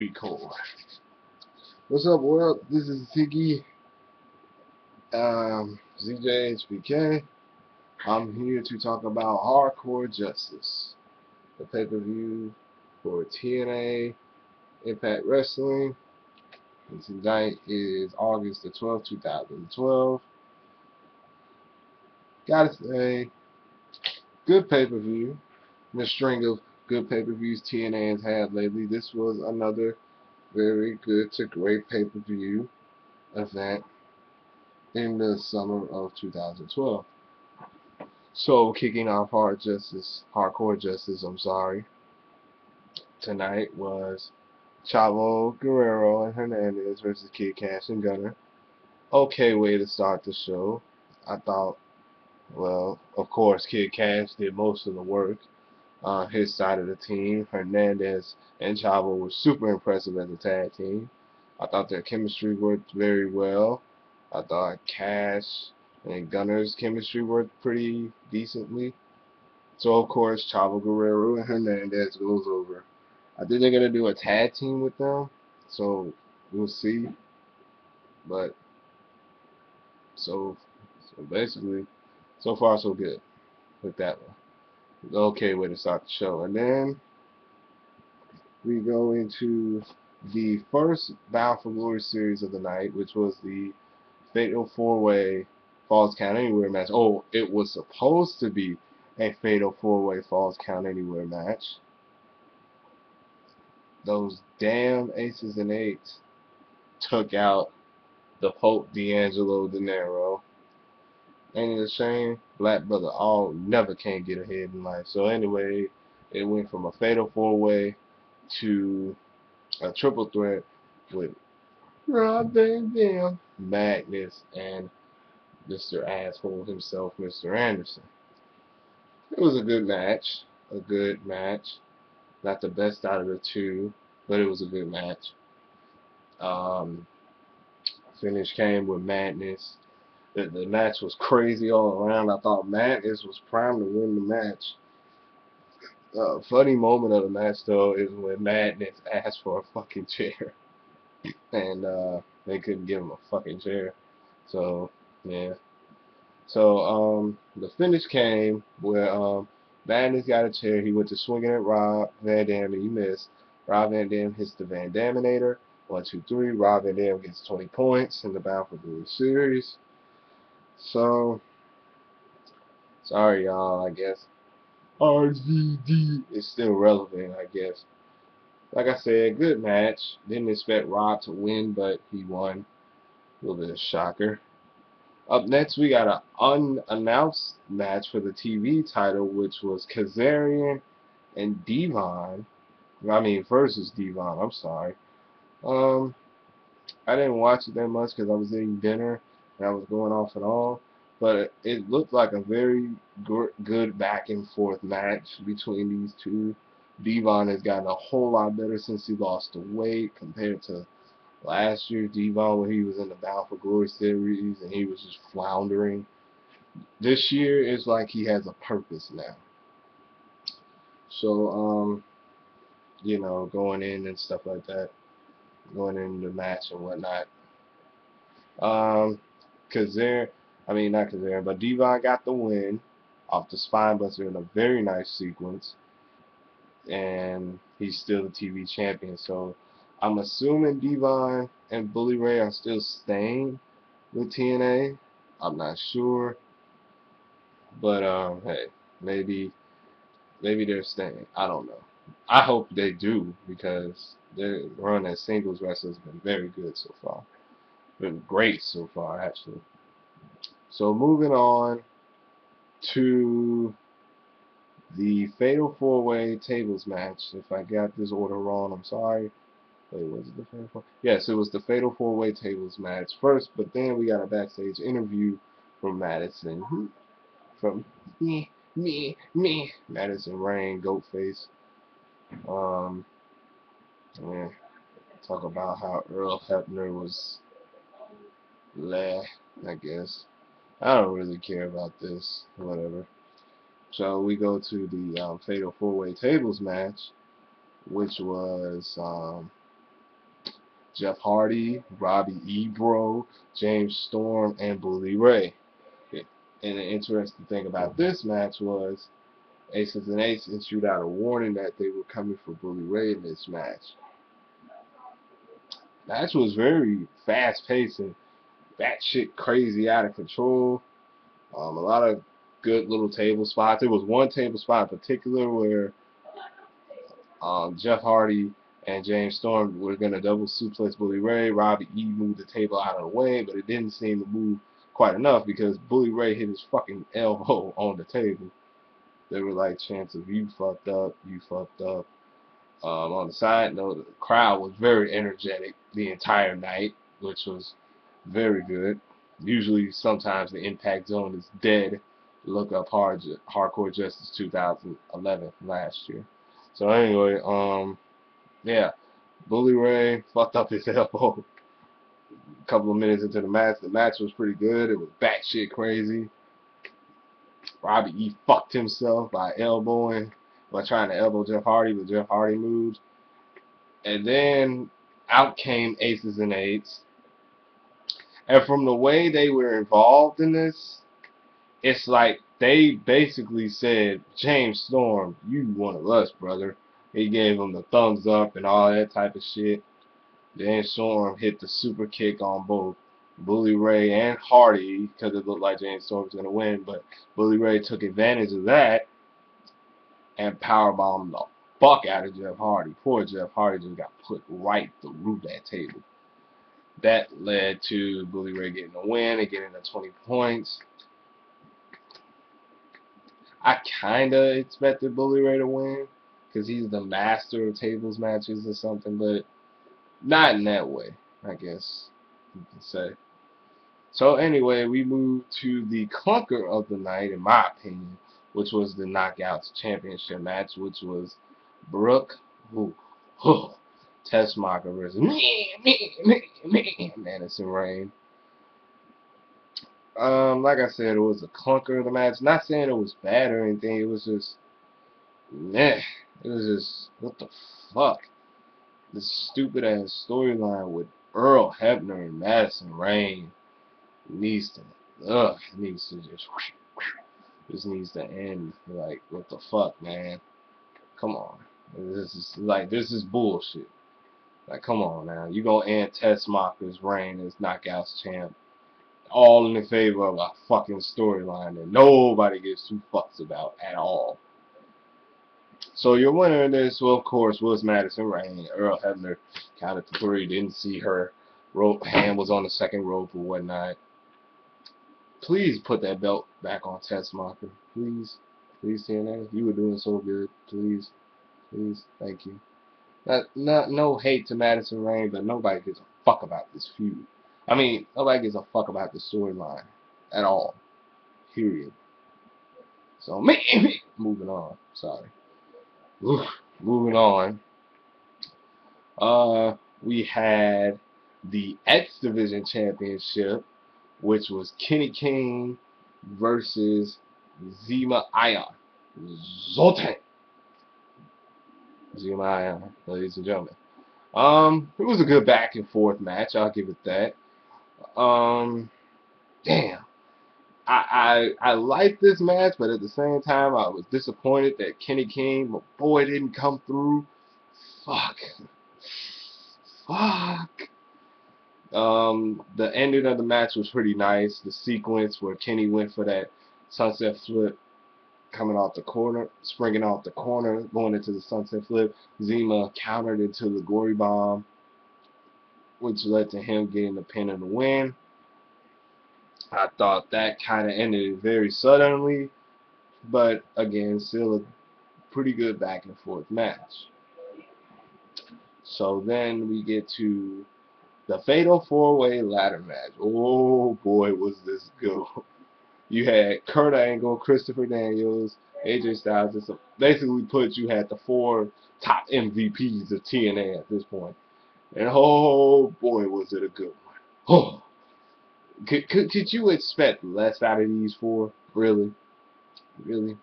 Record. What's up, world? This is Ziggy, ZJHBK. I'm here to talk about Hardcore Justice, the pay-per-view for TNA Impact Wrestling. And tonight is August the 12th, 2012. Gotta say, good pay-per-view. In the string of good pay-per-views TNA has had lately, this was another very good to great pay-per-view event in the summer of 2012. So kicking off Hardcore Justice, tonight was Chavo Guerrero and Hernandez versus Kid Cash and Gunner. Okay way to start the show. I thought, well, of course, Kid Cash did most of the work on his side of the team. Hernandez and Chavo were super impressive as a tag team. I thought their chemistry worked very well. I thought Cash and Gunner's chemistry worked pretty decently. So of course Chavo Guerrero and Hernandez goes over. I think they're gonna do a tag team with them, so we'll see. But so so basically, so far so good with that one. Okay way to start the show, and then we go into the first Bound for Glory series of the night, which was the Fatal 4-Way Falls Count Anywhere match. Oh, it was supposed to be a Fatal 4-Way Falls Count Anywhere match. Those damn aces and eights took out the Pope D'Angelo De Niro. Ain't it a shame? Black brother all never can get ahead in life. So anyway, it went from a fatal 4-way to a triple threat with Rob Van Dam, Magnus, and Mr. Asshole himself, Mr. Anderson. It was a good match. A good match. Not the best out of the two, but it was a good match. Um, Finish came with Madness. The match was crazy all around. I thought Madness was primed to win the match. Funny moment of the match though is when Madness asked for a fucking chair, and they couldn't give him a fucking chair. So yeah. So the finish came where Madness got a chair. He went to swinging at Rob Van Dam and he missed. Rob Van Dam hits the Van Daminator. 1, 2, 3. Rob Van Dam gets 20 points in the Bound for Glory series. So sorry y'all, I guess RVD is still relevant, I guess. Like I said, good match. Didn't expect Rob to win, but he won. A little bit of shocker. Up next, we got an unannounced match for the TV title, which was Kazarian and Devon. I mean, versus Devon. I'm sorry. Um, I didn't watch it that much because I was eating dinner and I was going off and on. But it looked like a very good back and forth match between these two. Devon has gotten a whole lot better since he lost the weight compared to last year. Devon, when he was in the Bound for Glory series and he was just floundering. This year it's like he has a purpose now. So, going in and stuff like that, going in the match and whatnot. Um, Kazarian, I mean not Kazarian, but Devon got the win off the spine buster in a very nice sequence, and he's still the TV champion. So I'm assuming Devon and Bully Ray are still staying with TNA. I'm not sure, but hey, maybe they're staying. I don't know. I hope they do because their run as singles wrestlers has been very good so far. Been great so far, actually. So moving on to the Fatal 4-Way Tables match. If I got this order wrong, I'm sorry. Wait, was it the Fatal 4? Yes, it was the Fatal 4-Way Tables match first, but then we got a backstage interview from Madison. From me. Madison Rain, Goatface. Um, yeah, talk about how Earl Hebner was leh, I guess. I don't really care about this. Whatever. So we go to the Fatal 4-Way Tables match, which was Jeff Hardy, Robbie Ebro, James Storm, and Bully Ray. And the interesting thing about this match was Aces and Eights issued out a warning that they were coming for Bully Ray in this match. Match was very fast paced and batshit crazy out of control. A lot of good little table spots. There was one table spot in particular where Jeff Hardy and James Storm were going to double suplex Bully Ray. Robbie E moved the table out of the way, but it didn't seem to move quite enough because Bully Ray hit his fucking elbow on the table. They were like chants of "you fucked up, you fucked up." On the side note, the crowd was very energetic the entire night, which was very good. Usually, sometimes the Impact Zone is dead. Look up Hardcore Justice 2011 last year. So anyway, yeah, Bully Ray fucked up his elbow a couple of minutes into the match. The match was pretty good. It was batshit crazy. Robbie E fucked himself by trying to elbow Jeff Hardy, but Jeff Hardy moved. And then out came Aces and Eights. And from the way they were involved in this, it's like they basically said, James Storm, you one of us, brother. He gave him the thumbs up and all that type of shit. James Storm hit the super kick on both Bully Ray and Hardy because it looked like James Storm was going to win, but Bully Ray took advantage of that and powerbombed the fuck out of Jeff Hardy. Poor Jeff Hardy just got put right through that table. That led to Bully Ray getting a win and getting the 20 points. I kind of expected Bully Ray to win because he's the master of tables matches or something, but not in that way, I guess you can say. So anyway, we move to the clunker of the night, in my opinion, which was the Knockouts Championship match, which was Brooke Tessmacher versus Madison Rain. Like I said, it was a clunker of the match. Not saying it was bad or anything. It was just, meh. It was just, what the fuck? This stupid ass storyline with Earl Hebner and Madison Rain needs to, this needs to end. Like, what the fuck, man? Come on. This is bullshit. Like, come on now. You gonna end Tessmacher's reign as Knockouts champ, all in the favor of a fucking storyline that nobody gives two fucks about at all. So your winner in this, well, of course, was Madison Rain. Earl Hebner counted to 3, didn't see her. Hand was on the second rope or whatnot. Please put that belt back on Tessmacher. Please. Please, TNA. You were doing so good. Please. Please. Thank you. No hate to Madison Rain, but nobody gives a fuck about this feud. I mean, nobody gives a fuck about the storyline at all. Period. So, moving on. Sorry. Moving on. We had the X Division Championship, which was Kenny King versus Zima Ion. Zoltan. Zima Ion, ladies and gentlemen. It was a good back and forth match. I'll give it that. Damn. I liked this match, but at the same time, I was disappointed that Kenny King, my boy, didn't come through. Fuck. The ending of the match was pretty nice. The sequence where Kenny went for that sunset flip, coming off the corner, springing off the corner, going into the sunset flip. Zima countered into the Gory Bomb, which led to him getting the pin and the win. I thought that kind of ended very suddenly, but again, still a pretty good back and forth match. So then we get to the Fatal 4-Way Ladder match. Oh boy, was this good. You had Kurt Angle, Christopher Daniels, AJ Styles. This basically you had the 4 top MVPs of TNA at this point. And oh boy, was it a good one. Oh. Could you expect less out of these 4? Really? Really?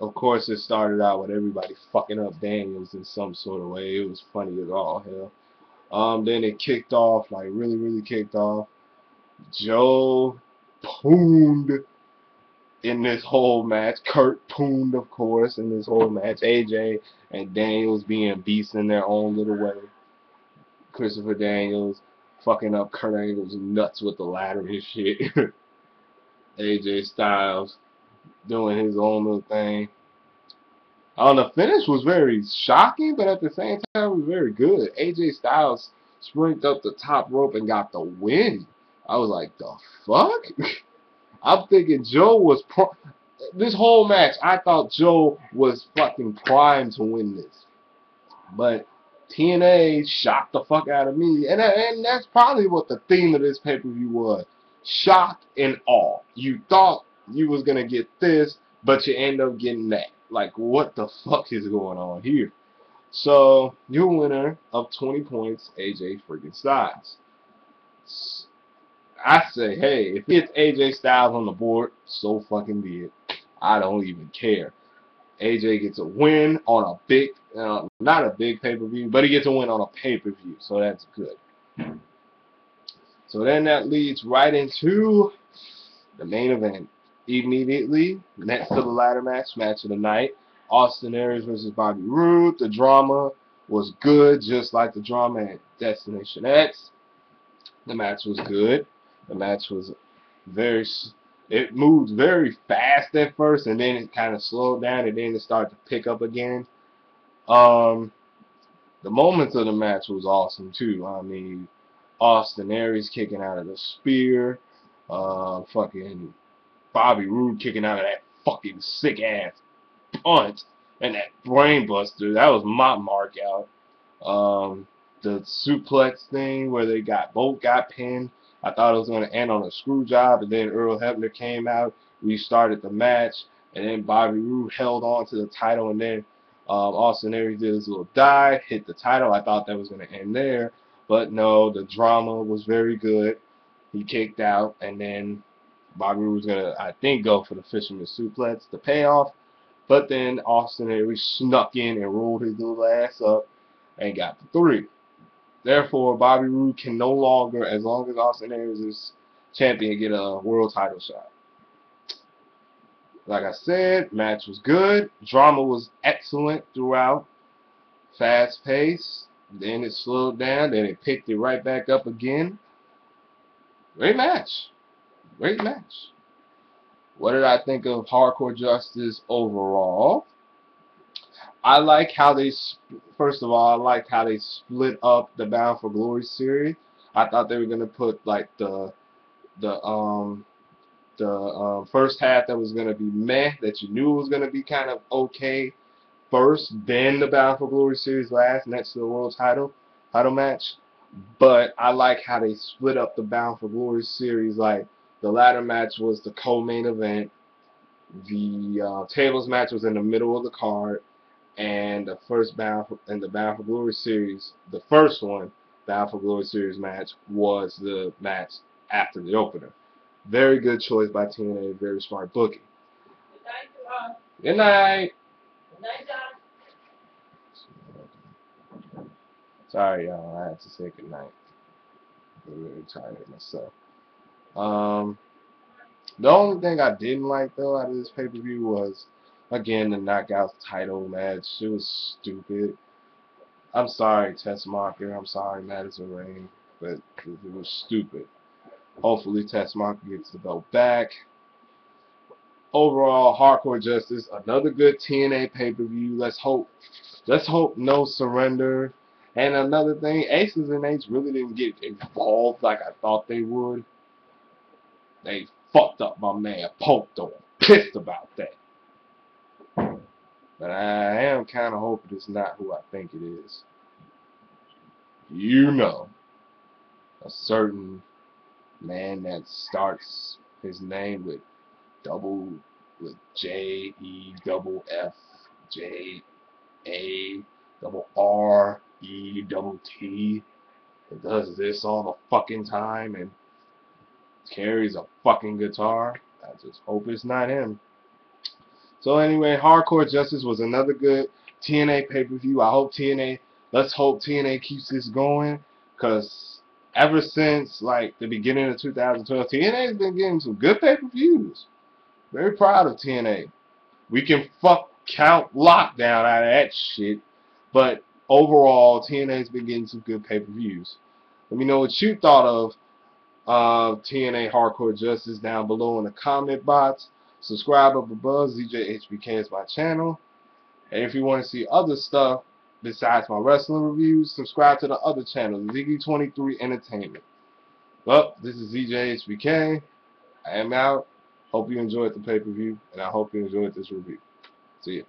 Of course, it started out with everybody fucking up Daniels in some sort of way. It was funny as all hell. Then it kicked off, like really kicked off. Joe pooned in this whole match. Kurt pooned, of course, in this whole match. AJ and Daniels being beasts in their own little way. Christopher Daniels fucking up Kurt Angle's nuts with the ladder and shit. AJ Styles doing his own little thing. The finish was very shocking, but at the same time, it was very good. AJ Styles sprinted up the top rope and got the win. I was like, the fuck? I'm thinking Joe was this whole match. I thought Joe was fucking primed to win this, but TNA shocked the fuck out of me, and that's probably what the theme of this pay-per-view was: shock and awe. You thought you was gonna get this, but you end up getting that. Like, what the fuck is going on here? So, your winner of 20 points, AJ freaking Styles. I say, hey, if it's AJ Styles on the board, so fucking be it. I don't even care. AJ gets a win on a big, not a big pay-per-view, but he gets a win on a pay-per-view, so that's good. So then that leads right into the main event. Immediately, next to the ladder match of the night, Austin Aries versus Bobby Roode. The drama was good, just like the drama at Destination X. The match was good. The match was it moved very fast at first, and then it kind of slowed down, and then it started to pick up again. The moments of the match was awesome too. I mean, Austin Aries kicking out of the spear, fucking Bobby Roode kicking out of that fucking sick ass punch, and that brainbuster. That was my mark out. The suplex thing where they both got pinned. I thought it was going to end on a screw job, and then Earl Hebner came out, restarted the match, and then Bobby Roode held on to the title, and then Austin Aries did his little dive, hit the title. I thought that was going to end there, but no, the drama was very good. He kicked out, and then Bobby Roode was going to, I think, go for the Fisherman suplex, the payoff, but then Austin Aries snuck in and rolled his little ass up and got the 3. Therefore, Bobby Roode can no longer, as long as Austin Aries is champion, get a world title shot. Like I said, match was good. Drama was excellent throughout. Fast pace. Then it slowed down. Then it picked it right back up again. Great match. Great match. What did I think of Hardcore Justice overall? I like how they, first of all, I like how they split up the Bound for Glory series. I thought they were gonna put like the first half that was gonna be meh, that you knew was gonna be kind of okay first, then the Bound for Glory series last, next to the world title match. But I like how they split up the Bound for Glory series. Like the ladder match was the co-main event. The tables match was in the middle of the card. And the first Bound for Glory series, the first one, Bound for Glory series match, was the match after the opener. Very good choice by TNA, very smart booking. Good night. Good night, John. Sorry, y'all, I had to say good night. I'm really tired myself. The only thing I didn't like though out of this pay-per-view was, again, the Knockouts title match. It was stupid. I'm sorry, Tess Marker. I'm sorry, Madison Rain, but it was stupid. Hopefully, Tess Marker gets the belt back. Overall, Hardcore Justice, another good TNA pay-per-view. Let's hope no surrender. And another thing, Aces and Eights really didn't get involved like I thought they would. They fucked up my man Poto. Pissed about that. But I am kind of hoping it's not who I think it is. You know, a certain man that starts his name with JERRET. It does this all the fucking time and carries a fucking guitar. I just hope it's not him. So anyway, Hardcore Justice was another good TNA pay-per-view. Let's hope TNA keeps this going. Because ever since like the beginning of 2012, TNA has been getting some good pay-per-views. Very proud of TNA. We can fuck count Lockdown out of that shit, but overall, TNA's been getting some good pay-per-views. Let me know what you thought of TNA Hardcore Justice down below in the comment box. Subscribe up above. ZJHBK is my channel. And if you want to see other stuff besides my wrestling reviews, subscribe to the other channel, Ziggy23 Entertainment. Well, this is ZJHBK. I am out. Hope you enjoyed the pay-per-view, and I hope you enjoyed this review. See ya.